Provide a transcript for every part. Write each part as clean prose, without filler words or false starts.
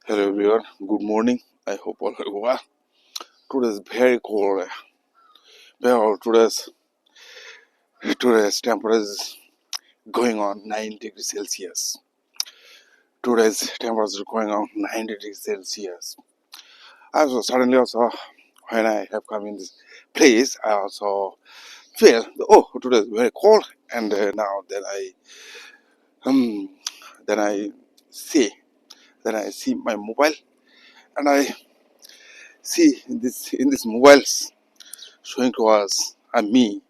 Hello everyone, good morning. I hope all are well. Today is very cold. Today's temperature is going on 9 degrees Celsius. Today's temperature is going on 9 degrees Celsius. Also, when I have come in this place, I also feel today is very cold. And now um then I see then I see my mobile, and I see in this mobiles showing to us and me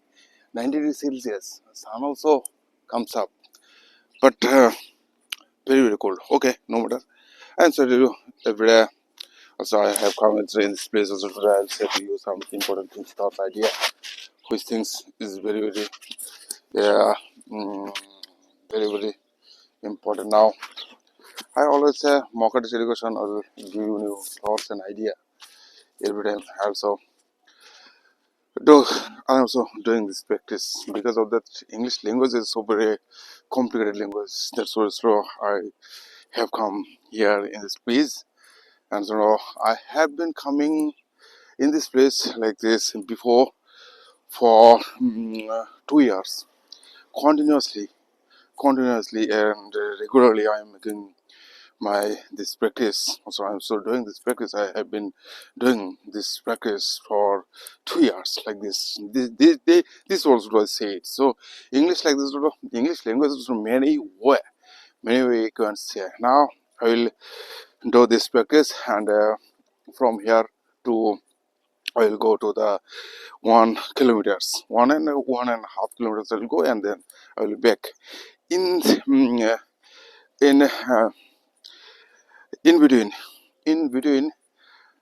90 degrees Celsius. Sun also comes up, but very cold. Okay, no matter. And so do every day. Also, I have comments in this place. Also, today I'll say to you some important things, thoughts, idea, which things is yeah, mm, very important. Now, I always say market education will give you new thoughts and idea every time. Also, do I'm also doing this practice because of that. English language is so very complicated language. That's why slow I have come here in this place, and so I have been coming in this place like this before for 2 years continuously and regularly. I am making my this practice. So I'm still doing this practice. I have been doing this practice for 2 years like this was what I said. So English like this, English language is many way you can say. Now I will do this practice, and from here to I will go to the 1 kilometers, 1.5 kilometers. I will go, and then I will back in in in between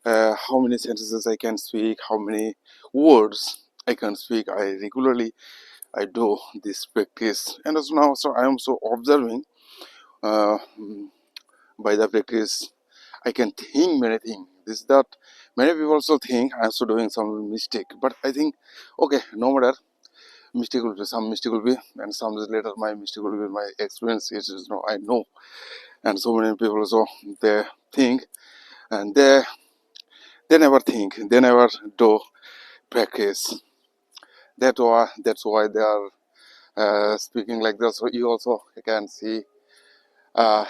how many sentences I can speak, how many words I can speak. I do this practice, and also now so I am so observing uh, by the practice. I can think many things. This that many people also think I'm also doing some mistake, but I think okay, no matter. Some mistake will be, and some days later my mistake will be my experience. It is no, I know, and so many people also they think, and they never think, they never do practice. That's why they are speaking like this. So you also can see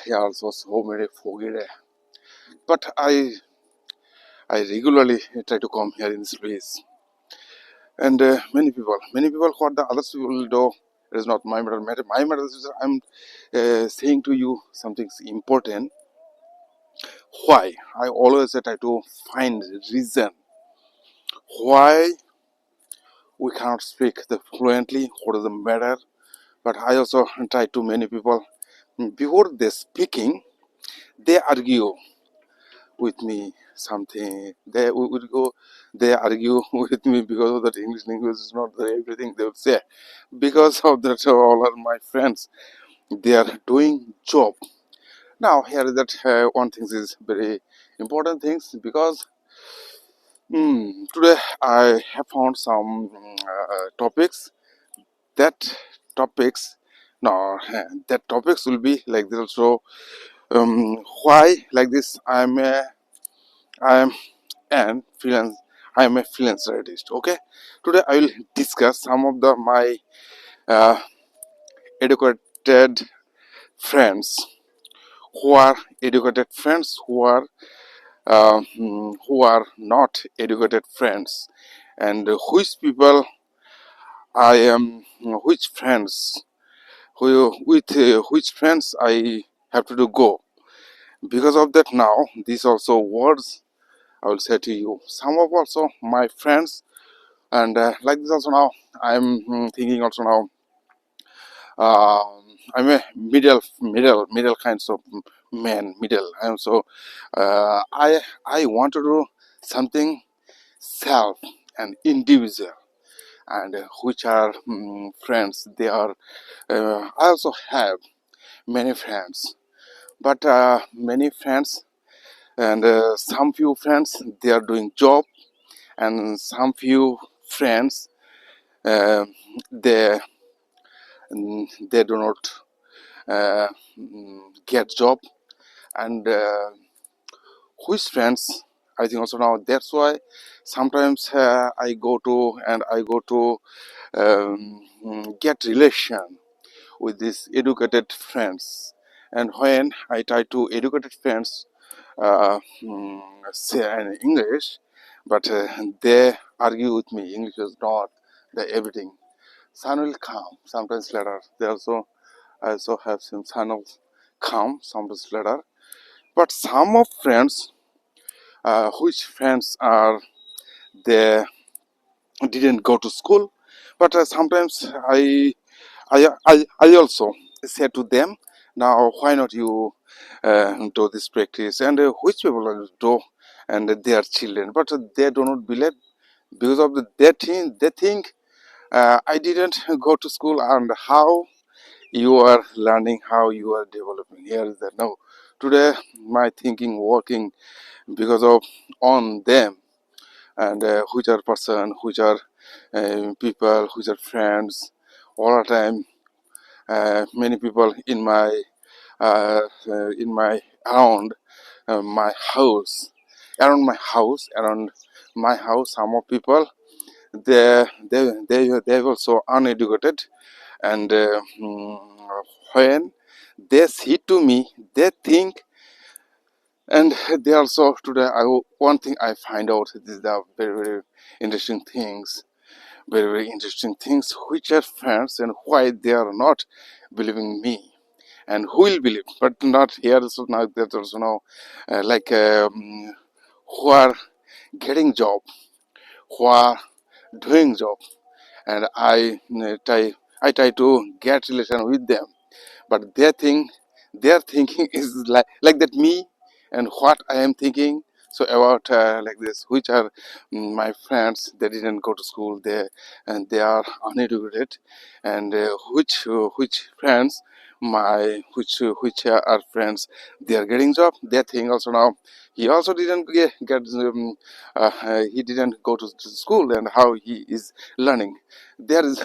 here also so many forget. But I regularly try to come here in this place, and many people what the others will do. It is not my matter. My matter is I'm saying to you something important. Why I always try to find reason why we cannot speak the fluently. What is the matter? But I also try to many people before they speaking, they argue with me something. They would go, they argue with me because of that English language is not everything they would say. Because of that, all are my friends. They are doing job. Now here is that one thing is very important things because today I have found some topics. That topics, no, that topics will be like this. So why like this? I'm an freelance. I am a freelance artist. Okay. Today I will discuss some of the my uh, educated friends who are educated friends who are not educated friends, and which friends who with which friends I have to do go. Because of that, now these also words I will say to you. Some of also my friends, and like this also now I'm thinking also now. I'm a middle kinds of man. Middle. I'm so I want to do something self and individual, and which are friends. They are. I also have many friends, but many friends and some few friends they are doing job, and some few friends uh, they they do not uh, get job, and which friends. I think also now that's why sometimes I go to get relation with these educated friends, and when I try to educated friends say in English, but they argue with me. English is not the everything. Sun will come sometimes later. They also I also have some sun will come sometimes later. But some of friends, which friends are they didn't go to school, but sometimes I also say to them, now why not you do this practice, and which people will do, and they are children, but they do not believe because of they think I didn't go to school, and how you are learning, how you are developing. Here is that no. Today my thinking working because of on them, and which are person, which are people, which are friends, all the time. Many people in my around around around my house. Some of people they also uneducated, and when they see to me, they think, and they also today. One thing I find out, this is the very interesting things, very interesting things, which are friends and why they are not believing me, and who will believe, but not here. So now there's also now who are getting job, who are doing job, and I try to get relation with them, but their thinking is like that me, and what I am thinking. So about like this, which are my friends, they didn't go to school, they are uneducated, and which friends my which are friends, they are getting job. They think also now he also didn't get he didn't go to school, and how he is learning. There is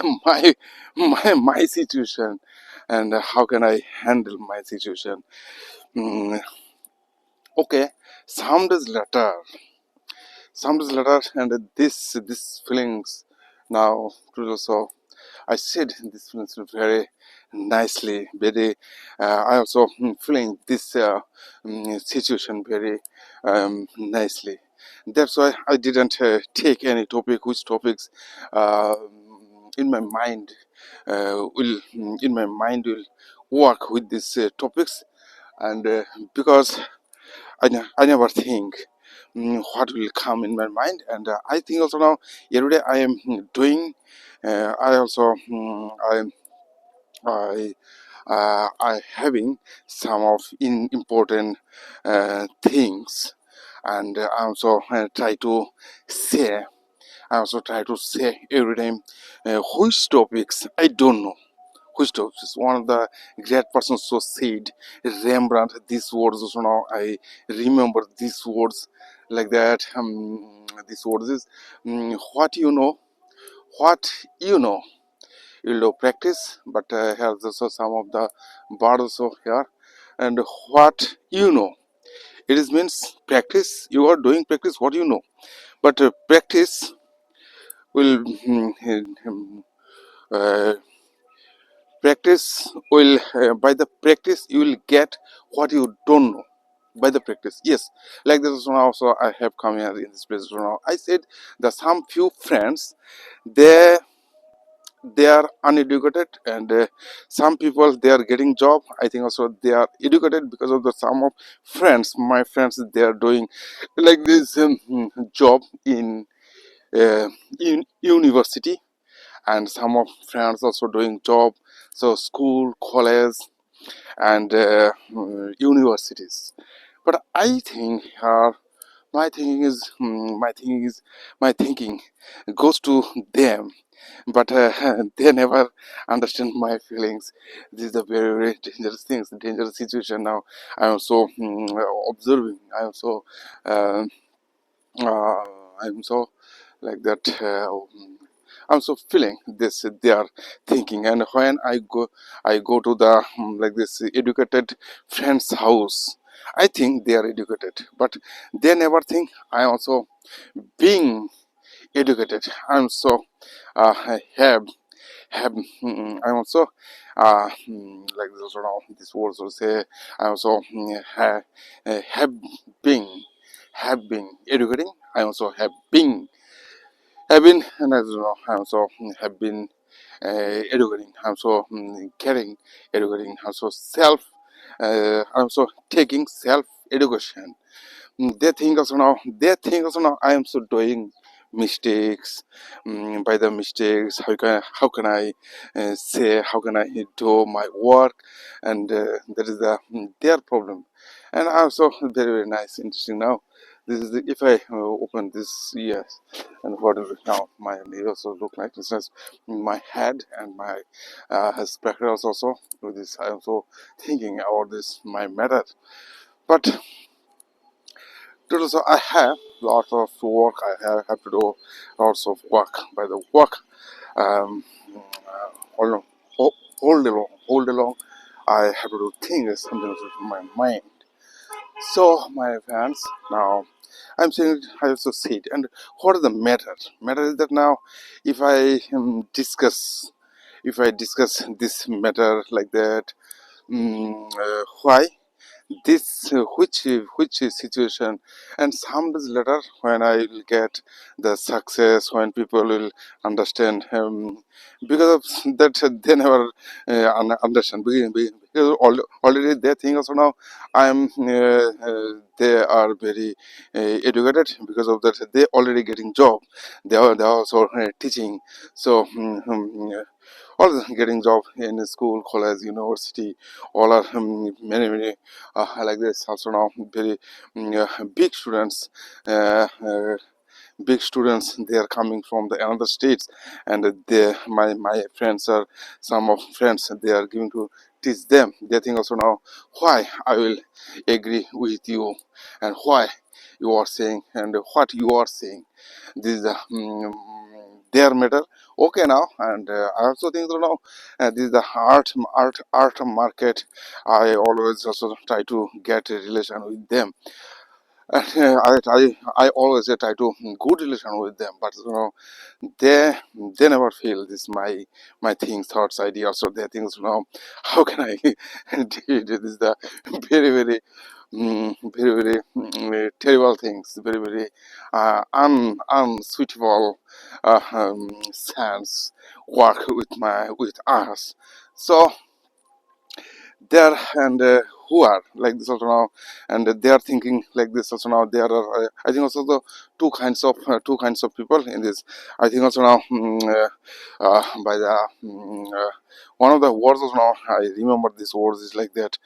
my situation, and how can I handle my situation? Mm, okay, some days later, and this feelings now also I said this feelings very nicely, very. I also feeling this situation very nicely. That's why I didn't take any topic. Which topics uh, in my mind will work with these topics, and because I never think what will come in my mind, and I think also now every day I am doing. I also I I having some of important things, and I also try to say. I also try to say every time which topics I don't know. Which topics? One of the great persons so said, Rembrandt. These words also now I remember these words like that. These words is what you know, what you know. You'll do practice, but here's also some of the words also here, and what you know. It is means practice. You are doing practice. What you know, but practice will uh, by the practice you will get what you don't know by the practice. Yes, like this is also I have come here in this place now. I said that some few friends, they they are uneducated, and some people they are getting job. I think also they are educated because of the some of friends, my friends, they are doing like this job in university, and some of friends also doing job, so school, college, and universities. But I think my thinking is my thinking goes to them, but they never understand my feelings. This is a very dangerous things, dangerous situation. Now I am so observing. I am so uh, uh, I'm so like that. I'm so feeling this. They are thinking, and when I go to the like this educated friend's house. I think they are educated, but they never think I also being educated. I'm so I I also like this sort of this words will say I also have been educating. I also have been and as you know I also have been educating. I'm so caring educating. I'm so I'm so taking self education. They think also now I am so doing mistakes. By the mistakes, how can I say, how can I do my work, and that is their problem. And also very nice interesting now. This is if I open this, yes, and what is it now my nails also look like this is my head and my spectacles also with this. I am so thinking about this my matter, but so I have lots of work. I have to do lots of work. By the work, um, all, all day long, I have to do things, something with my mind. So, my fans, now I'm saying I also see it. And what is the matter? Matter is that now, if I if I discuss this matter like that, why? This which situation, and some days later when I will get the success, when people will understand because of that they never understand because already they think also now I am they are very educated. Because of that they already getting job, they are also teaching. So all getting job in school, college, university, all are many like this also now very big students, big students, they are coming from the another states, and they my friends are some of friends, they are going to teach them. They think also now why I will agree with you, and why you are saying and what you are saying. This is the their matter. Okay now, and I also think that now this is the art market. I always also try to get a relation with them. I always try to good relation with them, but they they never feel this my things, thoughts, ideas, or their things. How can I do this? Is the very very terrible things, very unsuitable sense work with us. So there, and who are like this also now, and they are thinking like this also now. There are I think also the two kinds of people in this. I think also now by the one of the words also now I remember this words is like that.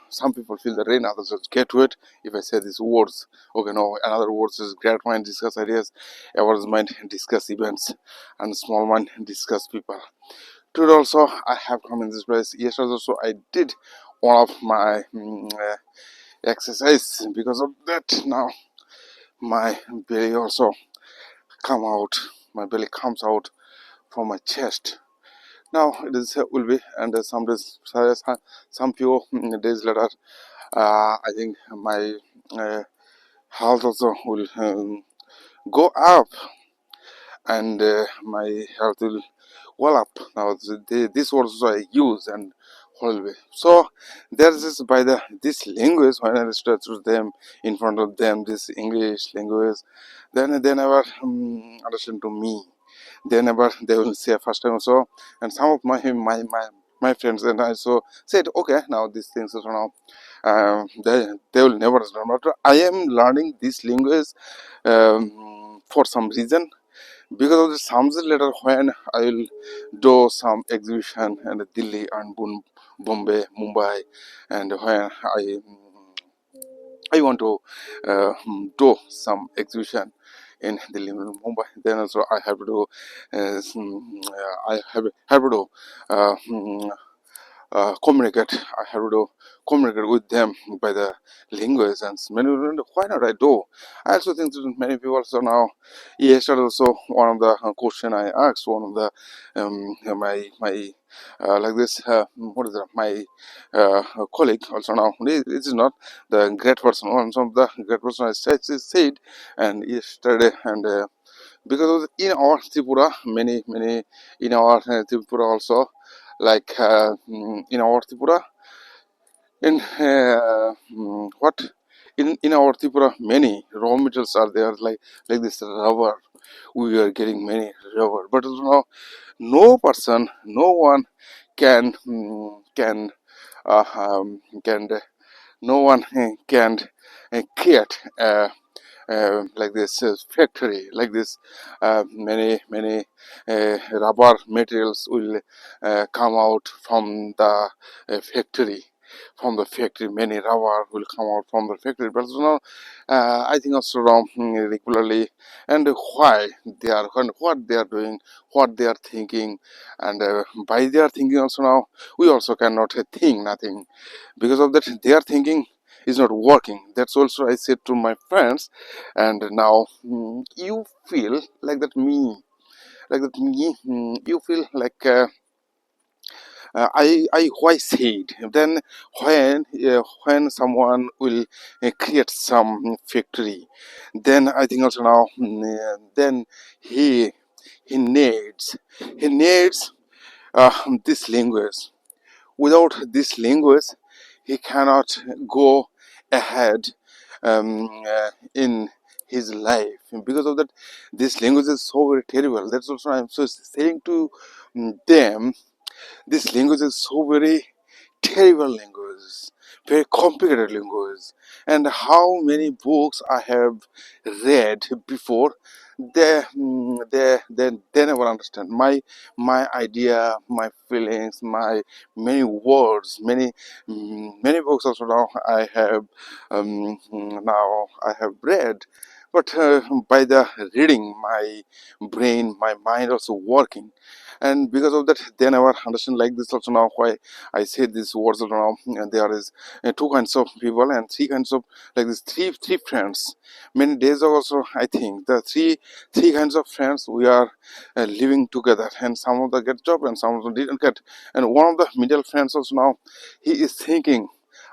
Some people feel the rain, others just get to it. If I say these words, okay, no, another words is great mind discuss ideas, average mind discuss events, and small mind discuss people. Today also I have come in this place. Yesterday also I did one of my exercise. Because of that now my belly also come out. My belly comes out from my chest. Now it is will be, and some few days later, I think my health also will go up, and my health will well up. Now this words I use and whole way. So there's this by the this language when I start to them in front of them, this English language, then they never understand to me. They will say first time also, and some of my friends and I so said okay now these things are now they will never understand. But I am learning this language for some reason, because of the Sam's later when I will do some exhibition in Delhi and Bombay, Mumbai, and when I want to do some exhibition in Delhi and Mumbai, then also I have to do I have to do communicate. I have to communicate with them by the language, and many people wonder, why not I do. I also think that many people also now. Yesterday also one of the question I asked one of the my like this what is that my colleague also now. This is not the great person. One of the great person I said and yesterday and. Because of in our Tripura, many in our Tripura also, like in our Tripura, in what in our Tripura, many raw materials are there, like this rubber. We are getting many rubber, but now no person, no one can can no one can create. Like this factory like this many rubber materials will come out from the factory. Many rubber will come out from the factory, but I think also regularly. And why they are what they are doing, what they are thinking, and by their thinking also now we also cannot think nothing. Because of that they are thinking is not working. That's also I said to my friends. And now you feel like that me, you feel like I why said then when someone will create some factory, then I think also now then he he needs this language. Without this language he cannot go ahead in his life. Because of that this language is so very terrible. That's also I'm so saying to them, this language is so very terrible language, very complicated language. And how many books I have read before, they never understand my idea, my feelings, my many words, many books also now I have now I have read. But by the reading, my brain, my mind also working. And because of that they never understand. Like this also now why I say these words also now. And there is two kinds of people and three kinds of, like this three friends. Many days ago also I think the three kinds of friends we are living together, and some of them get job and some of them didn't get. And one of the middle friends also now he is thinking,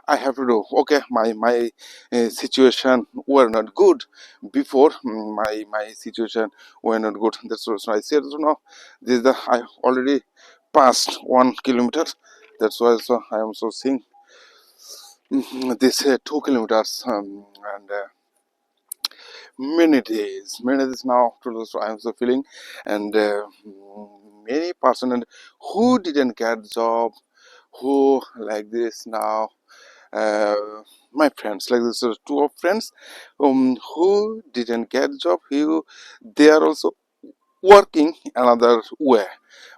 I have to do okay. My situation were not good before. My situation were not good. That's what I said. So now this is the I already passed 1 kilometer. That's why also I am so seeing this 2 kilometers and many days now. So I am so feeling. And many person and who didn't get job, who like this now. Uh, my friends like this two of friends who didn't get job, who they are also working another way,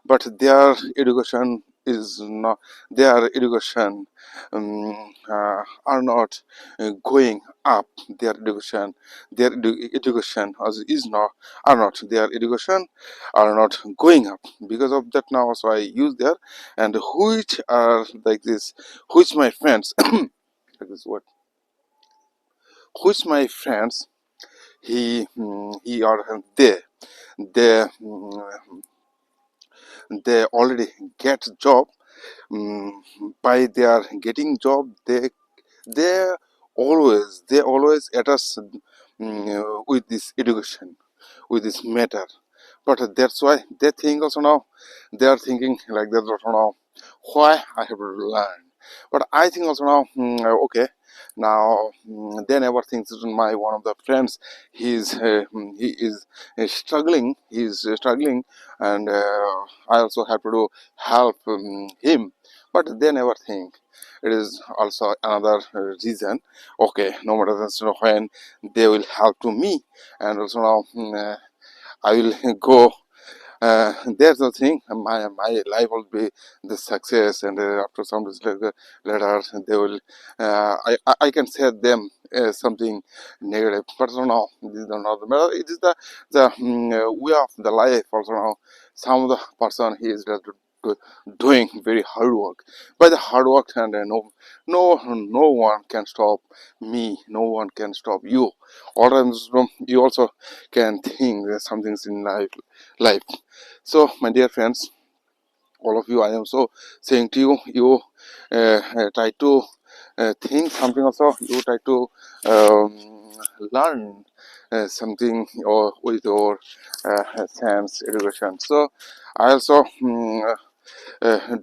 but their education is not, their education are not going up. Their education, education is not, are not, their education are not going up. Because of that now so I use there. And which are like this, which my friends like this word, which my friends he or they they already get job. um, by their getting job they they always attach with this education, with this matter. But that's why they think also now they are thinking like that also now, why I have to learn. But I think also now okay. Now they never think that my one of the friends he is struggling, he is struggling. And I also have to do help him. But they never think it is also another reason. Okay, no matter when they will help to me. And also now I will go. There's the thing. My life will be the success, and after some days later, they will. I can say them something negative, but no, this is not the matter. It is the way of the life. Also now, some of the person he is doing very hard work. By the hard work, and no one can stop me. No one can stop you. All times you also can think there's some things in life. So, my dear friends, all of you, I am so saying to you, you try to think something also. You try to learn something or with your science education. So I also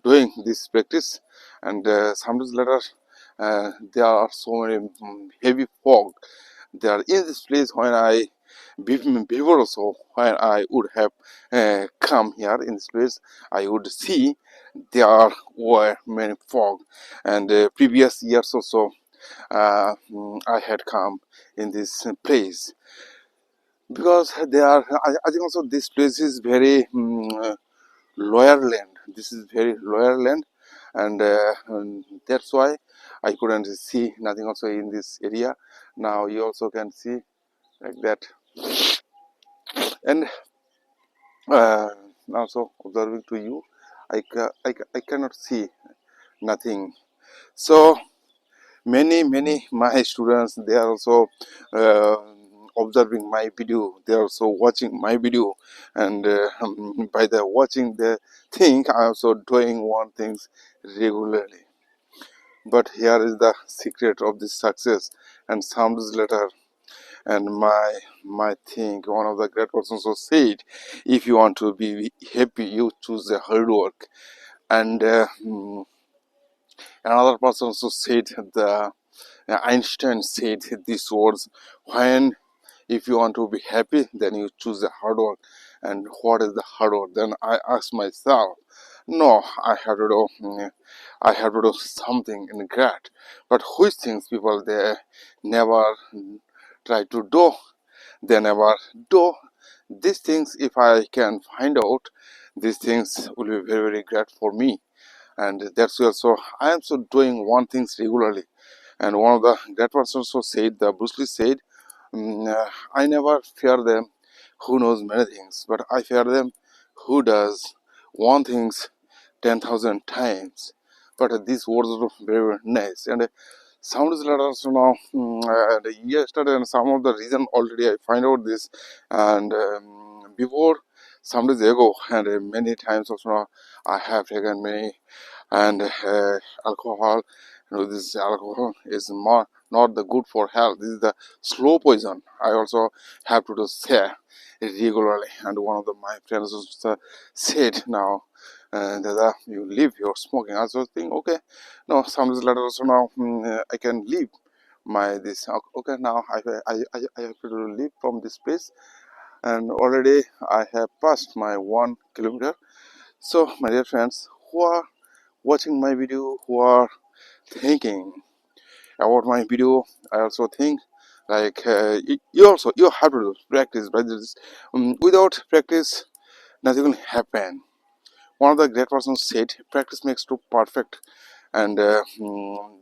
doing this practice, and sometimes later there are so many heavy fog. They are in this place when I before also when I would have come here in this place, I would see there were many fog, and previous years also I had come in this place because there are. I think also this place is very lower land. This is very lower land, and that's why I couldn't see nothing also in this area. Now you also can see like that, and also observing to you, I cannot see nothing. So many my students, they are also uh, observing my video, they are also watching my video, and by the watching the thing, I also doing one things regularly. But here is the secret of this success, and sounds later. And my thing, one of the great persons also said, if you want to be happy, you choose the hard work. And another person also said, the Einstein said these words, when if you want to be happy, then you choose the hard work. And what is the hard work? Then I ask myself, no, I have to do something in great. But which things people, they never try to do, they never do these things. If I can find out these things, will be very great for me. And that's also I am so doing one things regularly. And one of the great persons also said, the Bruce Lee said, I never fear them who knows many things, but I fear them who does one things 10,000 times. But these words are very, very nice. And sounds letters now, yesterday, and some of the reason already I find out this, and before some days ago, and many times also now I have taken many, and alcohol. This alcohol is more not the good for health. This is the slow poison. I also have to do say regularly. And one of my friends also said now that you leave your smoking. I was thinking, okay, no, some days later also now I can leave my this. Okay, now I have to leave from this place, and already I have passed my 1 kilometer. So my dear friends, who are watching my video, who are thinking about my video, I also think like you have to practice. But this, without practice, nothing will happen. One of the great persons said, "Practice makes to perfect," and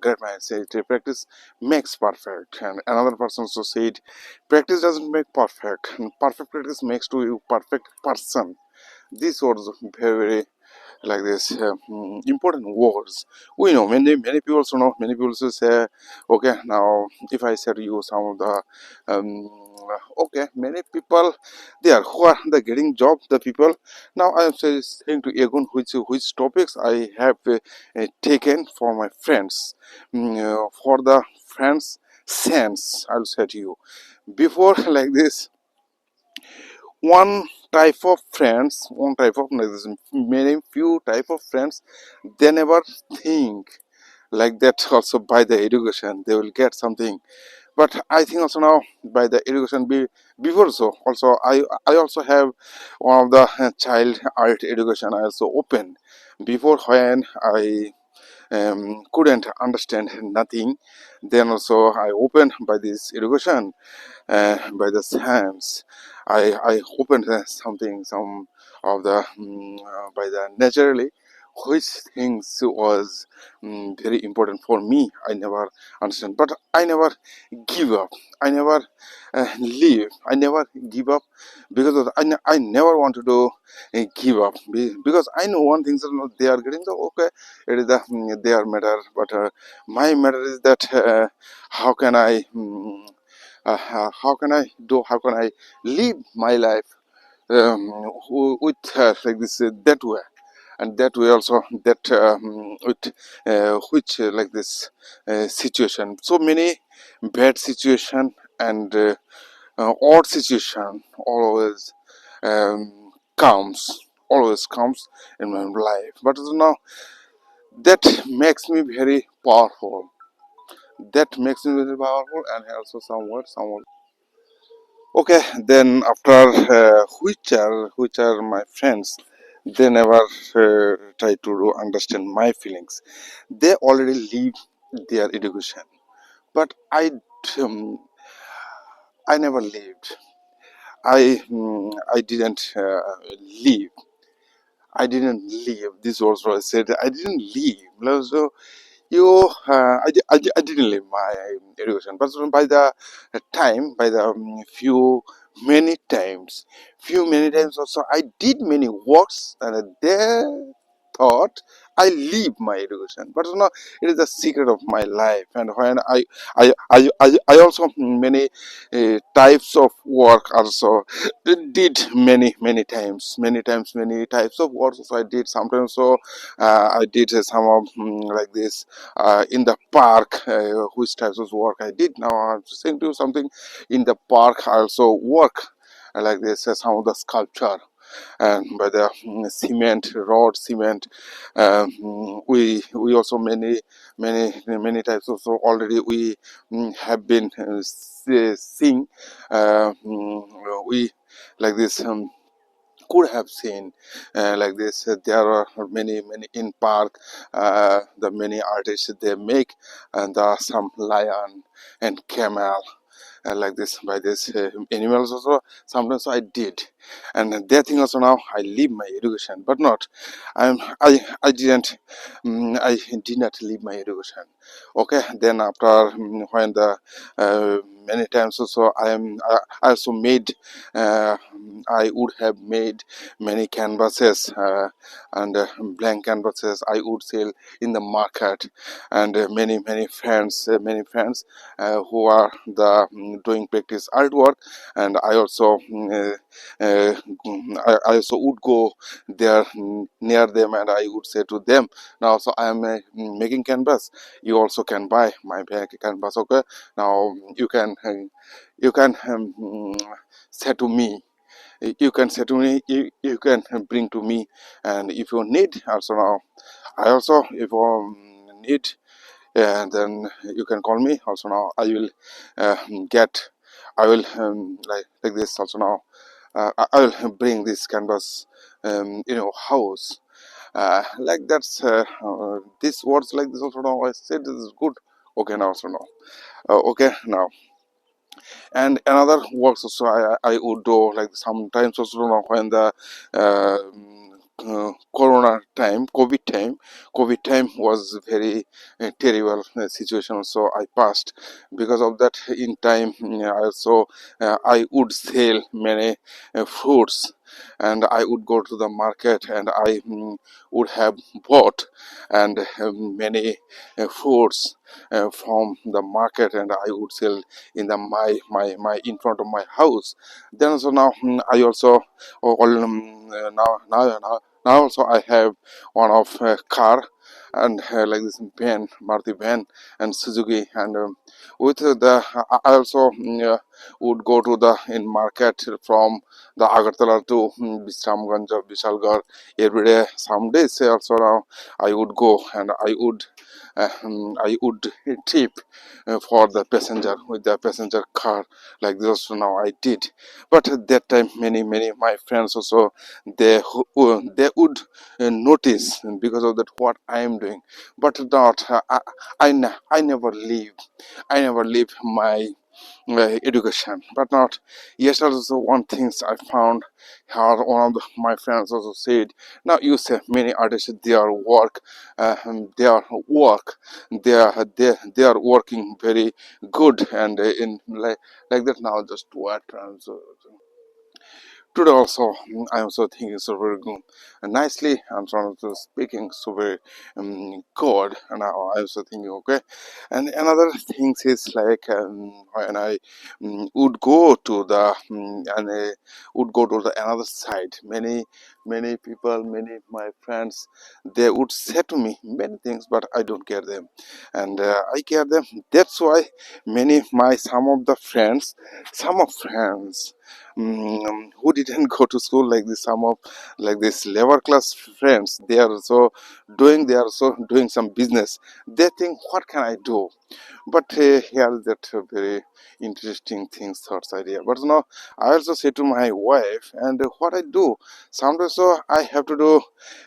great man said, "Practice makes perfect." And another person also said, "Practice doesn't make perfect. And perfect practice makes to you perfect person." This was very like this important words. We know many people also know, many people also say, okay, now if I say to you some of the okay, many people there who are the getting job, the people. Now I am saying to Egon which topics I have taken for my friends, for the friends sense, I'll say to you before like this. One type of friends, one type of like this, many few type of friends, they never think like that. Also by the education they will get something. But I think also now by the education before, so also I also have one of the child art education I also opened before, when I couldn't understand nothing. Then also I opened by this education, by the science. I opened something, some of the by the naturally, which things was very important for me. I never understand, but I never give up. I never leave. I never give up because of I never wanted to give up because I know one thing that they are getting the okay. It is the their matter, but my matter is that how can I how can I do? How can I live my life with like this that way? And that way also that with which like this situation, so many bad situation and odd situation comes always comes in my life, but now that makes me very powerful, that makes me very powerful, and also somewhat okay. Then after which are my friends, they never try to understand my feelings. They already leave their education, but um, I never lived. I didn't leave. I didn't leave. This was what I said. I didn't leave. So I didn't leave my education, but by the time, by the few many times also, I did many works, and they thought I leave my education. But it is the secret of my life. And when I also many types of work also did many types of works also I did sometimes. So I did some of like this in the park. Which types of work I did? Now I'm saying to you something in the park. I also work like this, some of the sculpture and by the cement. We also many types of, so already we have been seeing we like this could have seen like this. There are many in park. The many artists they make, and there are some lion and camel like this by this animals also. Sometimes I did, and they think also now I leave my education, but not. I didn't. I did not leave my education. Okay, then after when the many times also I also made. Uh, I would have made many canvases and blank canvases. I would sell in the market, and many friends who are the doing practice artwork, and I also I also would go there near them, and I would say to them, now so I am making canvas, you also can buy my canvas. Okay, now you can say to me, you can say to me, you can bring to me, and if you need also, now I also if you need, and then you can call me also. Now I will uh, get I will like this also. Now I will bring this canvas house like that's this words like this also. Now I said this is good. Okay, now also now okay now. And another works also I would do like sometimes also when the corona time, covid time was very terrible situation, so I passed because of that. In time I also I would sell many fruits, and I would go to the market, and I would have bought and many fruits from the market, and I would sell in the my in front of my house. Then also now I also now also I have one of car, and like this van, Maruti van, and Suzuki, and with the I also would go to the in market from the Agartala to Bisramganj or Bishalgarh every day. Some days also now I would go, and I would tip for the passenger with the passenger car like this. So now I did, but at that time many my friends also they would notice because of that what I am doing, but not I never leave. I never leave my education. But not yesterday also one things I found here, one of my friends also said, now you say many artists their work, their work, they are working very good, and in like that now just what. Today also, I am so thinking so very good and nicely. I'm trying to speaking so very good, and now I'm so thinking okay. And another things is like when I would go to the and would go to the another side. Many people, many my friends, they would say to me many things, but I don't care them, and I care them. That's why many my some of friends who didn't go to school like this, some of like this lower class friends, they are so doing some business. They think what can I do, but here is that very interesting things thoughts idea. But I also say to my wife, and what I do sometimes, so I have to do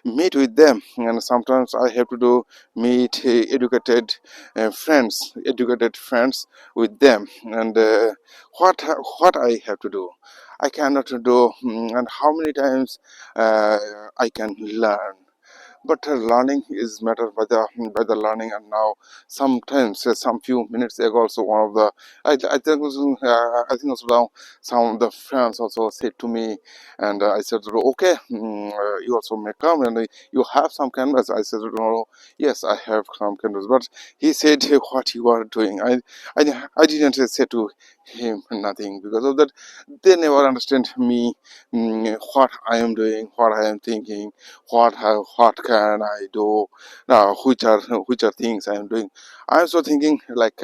meet with them, and sometimes I have to do meet educated friends with them, and what I have to do, I cannot do, and how many times uh, I can learn. But learning is matter by the learning. And now sometimes some few minutes ago also one of the I think I think also now some of the friends also said to me, and I said okay, you also may come, and you have some canvas. I said no, yes I have some canvas. But he said what you are doing, I didn't say to him nothing. Because of that they never understand me, what I am doing, what I am thinking, what can I do now, which are things I am doing. I am also thinking like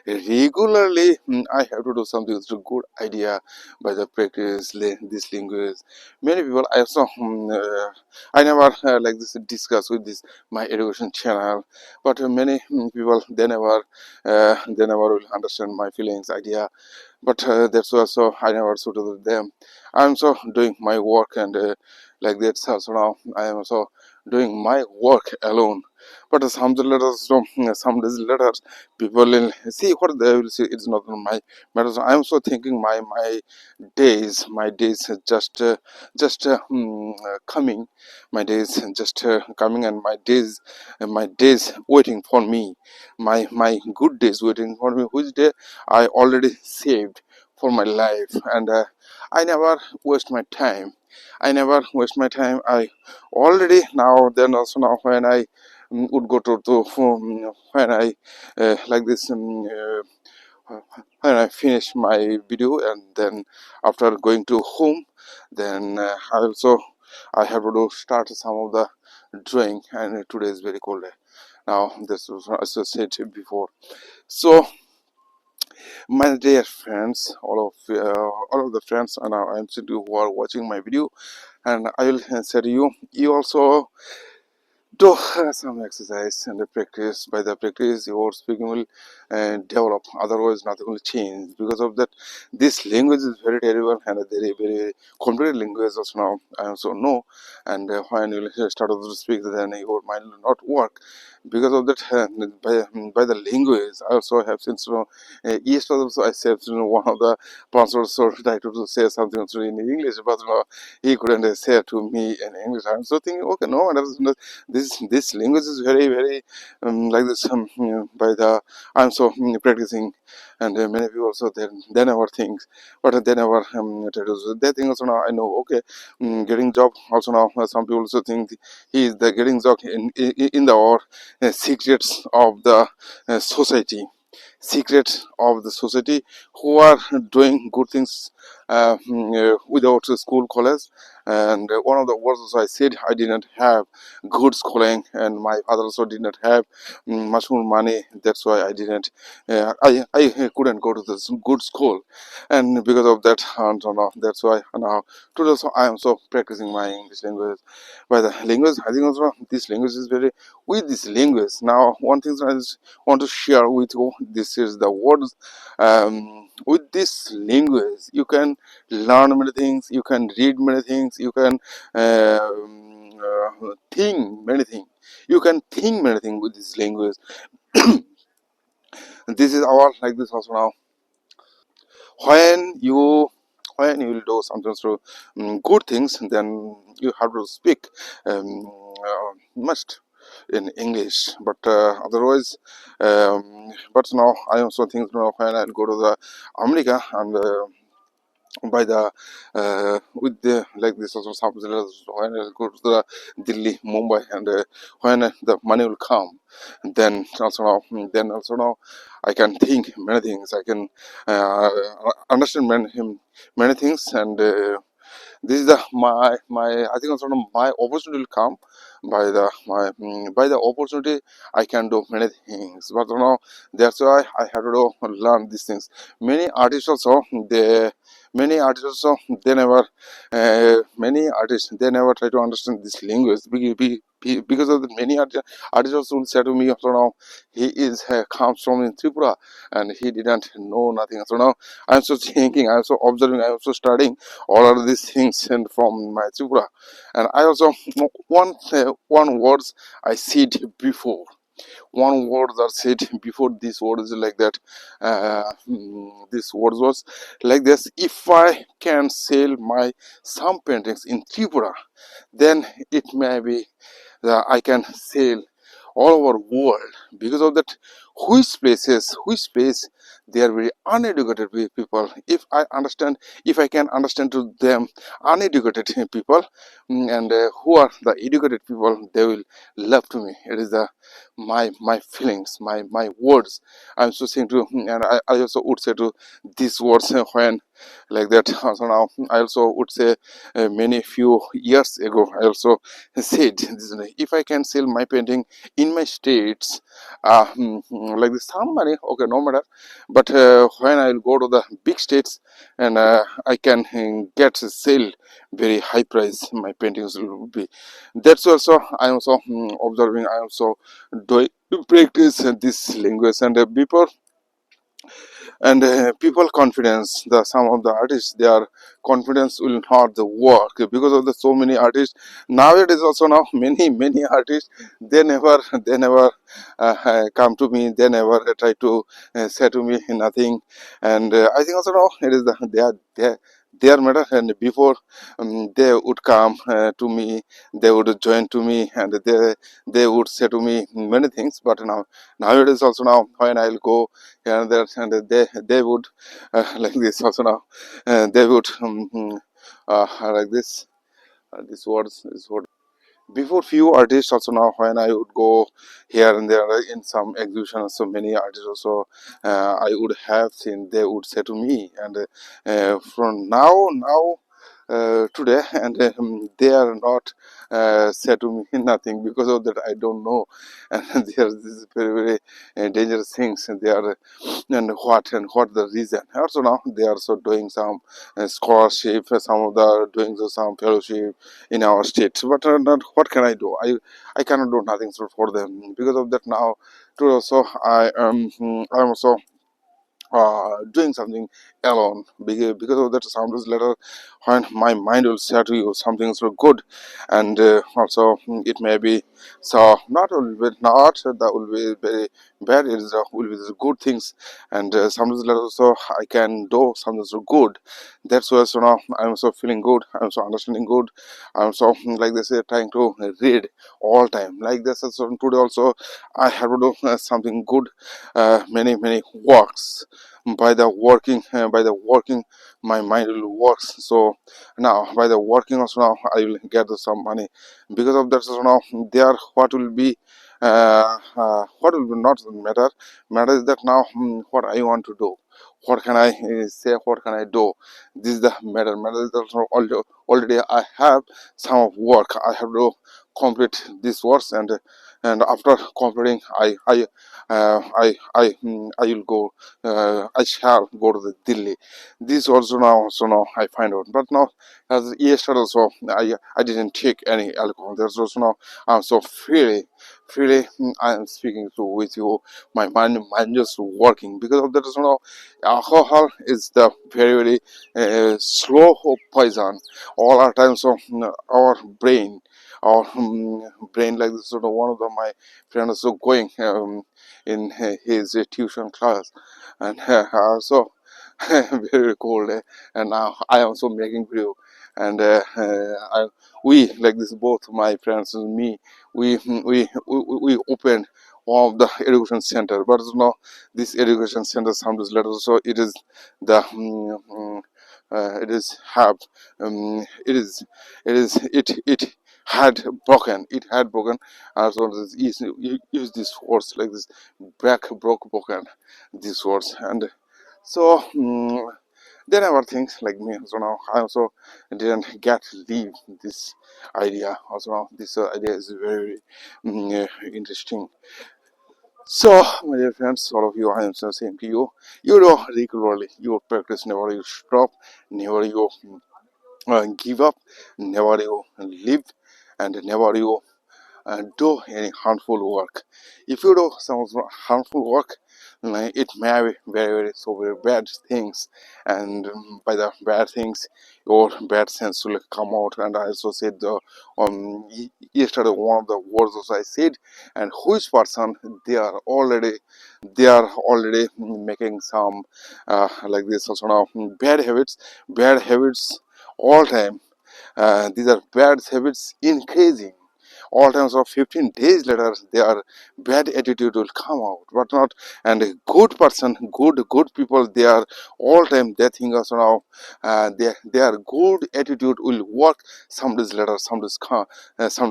regularly I have to do something. It's a good idea by the practice this language. Many people I also I never like this discuss with this my education channel, but many people they never will understand my feelings idea. But that's also I never suited them. I'm so doing my work, and like that. So now I am also doing my work alone. But some letters, some days later, people will see what they will see. It's not on my matters. I am so thinking my days just coming, my days just coming, and my days waiting for me, my good days waiting for me, which day I already saved for my life. And I never waste my time. I never waste my time. I already now then also now when I would go to when I like this when I finish my video, and then after going to home, then I have to start some of the drawing. And today is very cold day. Now this was as I said before. So my dear friends, all of the friends and I'm who are watching my video, and I will say to you, you also do some exercise and the practice. By the practice your speaking will develop, otherwise nothing will change. Because of that this language is very terrible and a very very complicated language also. Now I also know, and when you start to speak, then your mind will not work. Because of that by the language I also have since yesterday also I said one of the sponsors so tried to say something also in English, but he couldn't say to me in English. I'm so thinking okay, no, this language is very very like this by the I'm so practicing. And many people also they never think, but they never try to do. They think also now I know okay, getting job also now. Some people also think he is the getting job in the or secrets of the society, secrets of the society, who are doing good things without a school college. And one of the words also I said I didn't have good schooling, and my father also did not have much more money. That's why I didn't I couldn't go to this good school. And because of that, and that's why now today also I am so practicing my English language. By the language I think also this language is very, with this language now one thing I just want to share with you, this is the words. With this language you can learn many things, you can read many things, you can think many things, you can think many things with this language. And this is our like this also now. When you will do something through good things, then you have to speak must in English. But otherwise, but now I also think now when I go to the America and by the with the like this also subsidies when I go to the Delhi, Mumbai, and when the money will come, then also now I can think many things. I can uh, understand many things, and this is the my I think also my opportunity will come by the opportunity. I can do many things, but that's why I have to learn these things. Many artists also many artists also they never many artists they never try to understand this language because of the many artists also will say to me also now he is comes from in Tripura and he didn't know nothing. So now I'm so thinking, I'm so observing, I'm so studying all of these things and from my Tripura. And I also one words I said before. One word that said before this word is like that. This word was like this: if I can sell my some paintings in Tripura, then it may be that I can sell all over world. Because of that, which place they are very uneducated people. If I understand, if I can understand to them uneducated people, and who are the educated people, they will love to me. It is the my feelings, my words. I'm so saying to, and I also would say to these words when like that. So now I also would say many few years ago I also said this, if I can sell my painting in my states, like this some money, okay, no matter, but when I'll go to the big states and I can get a sale very high price, my paintings will be. That's also I am also observing, I also doing practice this language, and before and people confidence, the some of the artists their confidence will not the work because of the so many artists nowadays. Also now many artists they never come to me, they never try to say to me nothing. And I think also now it is the they are matter. And before they would come to me, they would join to me, and they would say to me many things. But now nowadays also now when I'll go here and there, and they would like this also now they would like this words is what before few artists also now when I would go here and there in some exhibitions, so many artists also I would have seen, they would say to me. And from now today, and they are not say to me nothing because of that I don't know. And there is this very dangerous things, and they are and what the reason. Also now they are also doing some scholarship, some of the doing some fellowship in our state. But not, what can I do? I cannot do nothing for them because of that. Now to also I'm also doing something alone because of that sometimes later when my mind will say to you something so good. And also it may be so not will be not that will be very bad, it is will be the good things. And sometimes later also I can do something so good. That's why so now I'm also feeling good, I'm so understanding good. I'm so like they say trying to read all time like this. So today also I have to do something good, many works. By the working my mind will works. So now by the working also now I will get some money. Because of that, so now there what will be what will be not matter is that now what I want to do, what can I say, what can I do. This is the matter is that also already I have some of work I have to complete this works. And after completing I will go, I shall go to the Delhi. This also now, so now I find out. But now, as yesterday also, I didn't take any alcohol. There's also now I'm so freely I am speaking to with you. My mind just working because of that. So now, alcohol is the very slow poison. All our time, so our brain. or brain like this. Sort of one of my friends also going in his tuition class, and also very cold, and now I am also making brew, and we like this, both my friends and me, we opened one of the education center. But this education center sounds later, so it is the it is have it had broken, so this use these words like this, back broken, these words. And so there are things like me. So now I also didn't get to leave this idea. Also now this idea is very interesting. So my dear friends, all of you, I am saying to you, you know regularly, your practice, never you stop, never you give up, never you live, and never you do any harmful work. If you do some harmful work, it may be very so very bad things, and by the bad things, your bad sense will come out. And I also said yesterday one of the words also I said, and which person they are already making some like this also now bad habits all time. These are bad habits increasing all times. Of 15 days later their bad attitude will come out, but not. And a good person, good people, they are all time they think also now their good attitude will work some days later, some days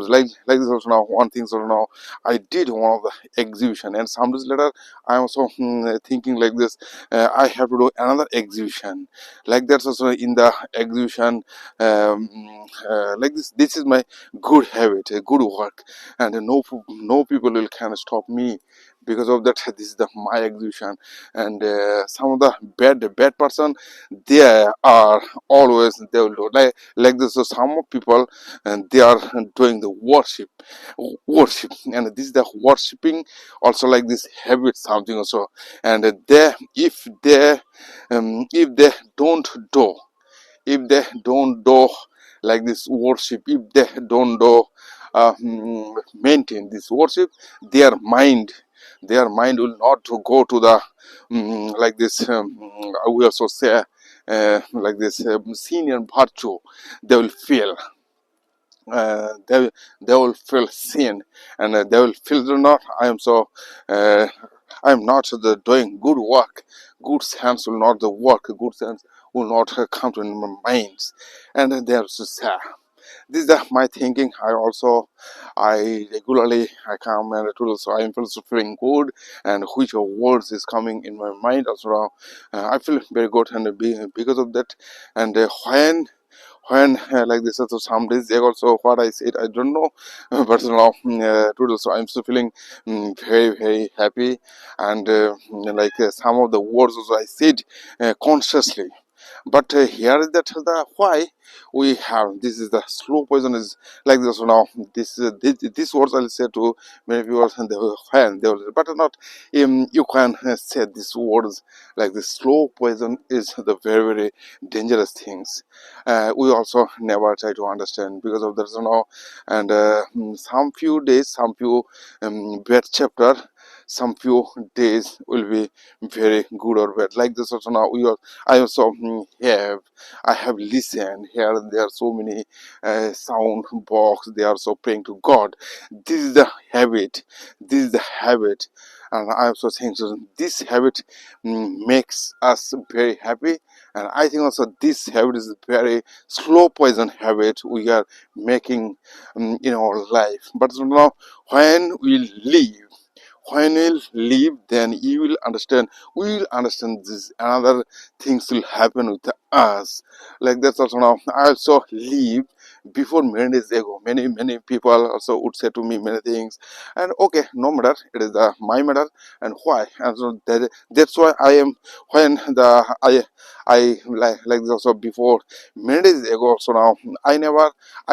like this also now. One thing also now, I did one of the exhibition, and some days later I am also thinking like this, I have to do another exhibition like that also in the exhibition. Like this is my good habit, a good work, and no people will can stop me because of that. This is the my exhibition. And some of the bad person, they are always they will do like this. So some of people, and they are doing the worship, and this is the worshiping also like this habit something also. And they if they don't do, if they don't do like this worship, if they don't do maintain this worship, their mind will not to go to the like this we also say like this senior virtue. They will feel they will feel sin, and they will feel not, I am so I am not the doing good work. Good sense will not the work, good sense will not come to my minds. And they are so sad. This is my thinking. I regularly I come and to, so I am also feeling good, and which of words is coming in my mind also now. I feel very good, and because of that. And when like this also some days ago also what I said I don't know, but now today so I'm still feeling very happy. And like some of the words also I said consciously. But here is that the why we have this is the slow poison is like this. So now this words I'll say to many viewers, and they will find they will, but not you can say these words like the slow poison is the very dangerous things. We also never try to understand because of that. So now, and some few days, some few bad chapter, some few days will be very good or bad like this also now. I also I have listened here and there so many sound box, they are so praying to God. This is the habit, this is the habit. And I also think so this habit makes us very happy. And I think also this habit is a very slow poison habit we are making in our life. But so now when we leave, then you will understand, we will understand this another things will happen with us. Like that's also now I also leave before many days ago. Many people also would say to me many things, and okay, no matter, it is the my matter. And why, and so that's why I am when the I like this also before many days ago. So now I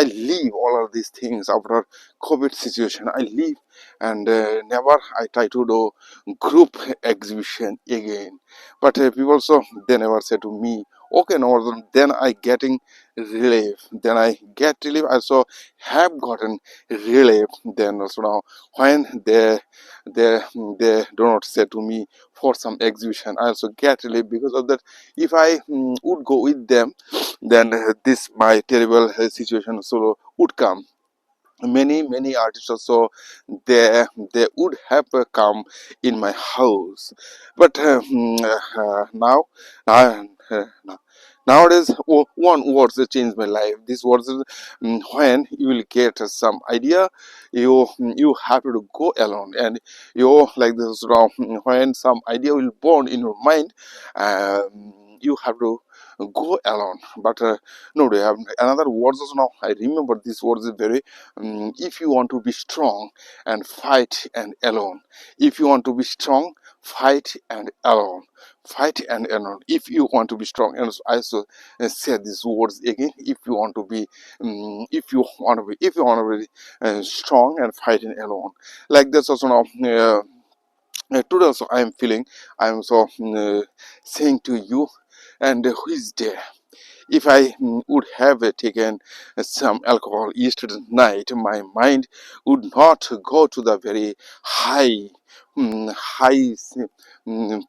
leave all of these things after COVID situation. I leave, and never I try to do group exhibition again. But people also they never say to me Okay, no, then I getting relief. Then I get relief. I also have gotten relief. Then also now when they they do not say to me for some exhibition, I also get relief because of that. If I would go with them, then this my terrible situation solo would come. Many artists also they would have come in my house, but now nowadays one words that changed my life. This words is, when you will get some idea, you have to go alone, and you like this when some idea will born in your mind, you have to go alone. But no, they have another words also. Now I remember this words is very if you want to be strong and fight and alone. If you want to be strong, fight and alone. Fight and alone. If you want to be strong, and I also said these words again. If you want to be, if you want to be strong and fighting alone, like that's also now. Today also I am feeling I am so saying to you, and who is there? If I would have taken some alcohol yesterday night, my mind would not go to the very high,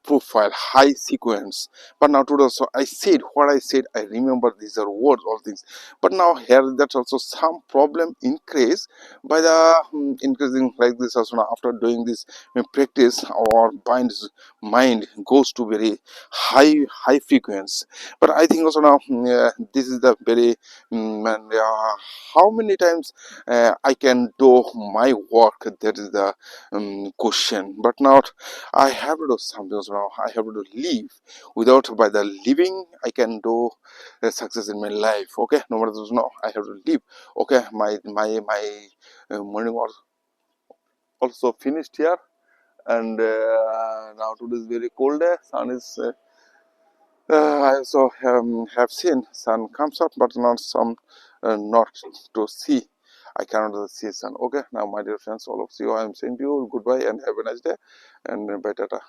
profile, high sequence. But now today, so I said what I said. I remember these are words, all things. But now here, that's also some problem increase by the increasing like this. Also now after doing this practice, our mind goes to very high frequency. But I think also now this is the very and how many times I can do my work, that is the question. But now I have to do something also now. I have to live. Without by the living I can do success in my life. Okay, no matter what, now I have to live. Okay, my morning was also finished here, and now today is very cold day. Sun is I also have seen sun comes up, but not some, not to see. I cannot see sun. Okay, now my dear friends, all of you, I am saying to you goodbye and have a nice day, and bye, tata.